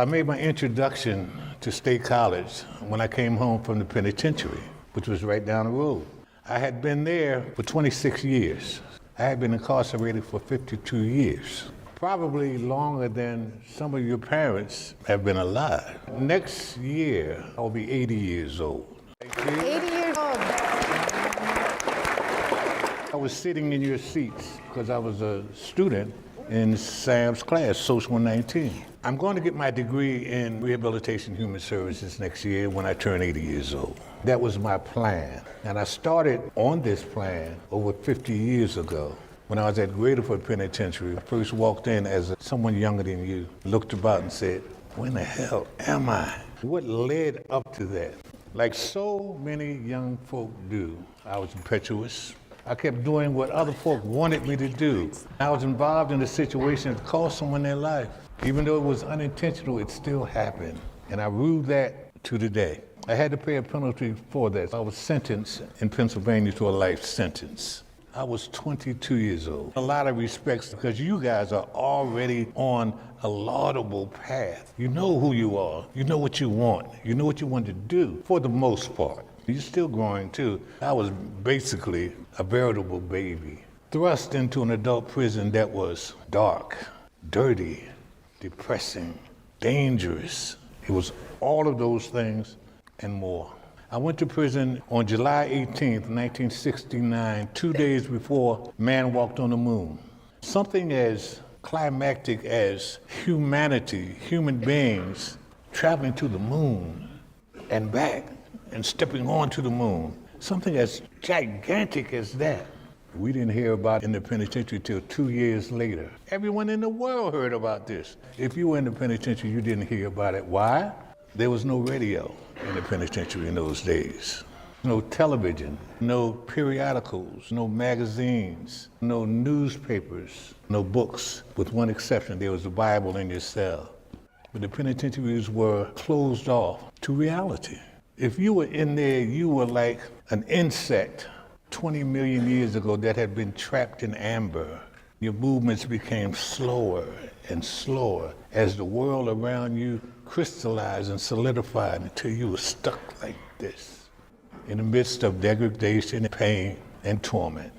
I made my introduction to State College when I came home from the penitentiary, which was right down the road. I had been there for 26 years. I had been incarcerated for 52 years, probably longer than some of your parents have been alive. Next year, I'll be 80 years old. 80 years old. I was sitting in your seats because I was a student in Sam's class, Social 19. I'm going to get my degree in rehabilitation human services next year when I turn 80 years old. That was my plan. And I started on this plan over 50 years ago. When I was at Graterford Penitentiary, I first walked in as someone younger than you, looked about and said, "When the hell am I?" What led up to that? Like so many young folk do, I was impetuous. I kept doing what other folk wanted me to do. I was involved in a situation that cost someone their life. Even though it was unintentional, it still happened. And I rue that to today. I had to pay a penalty for that. I was sentenced in Pennsylvania to a life sentence. I was 22 years old. A lot of respects because you guys are already on a laudable path. You know who you are. You know what you want. You know what you want to do for the most part. You're still growing too. I was basically a veritable baby, thrust into an adult prison that was dark, dirty, depressing, dangerous. It was all of those things and more. I went to prison on July 18th, 1969, 2 days before man walked on the moon. Something as climactic as humanity, human beings traveling to the moon and back and stepping onto the moon. Something as gigantic as that. We didn't hear about it in the penitentiary till 2 years later. Everyone in the world heard about this. If you were in the penitentiary, you didn't hear about it. Why? There was no radio in the penitentiary in those days. No television, no periodicals, no magazines, no newspapers, no books, with one exception. There was the Bible in your cell. But the penitentiaries were closed off to reality. If you were in there, you were like an insect 20 million years ago that had been trapped in amber. Your movements became slower and slower as the world around you crystallized and solidified until you were stuck like this in the midst of degradation, pain, and torment.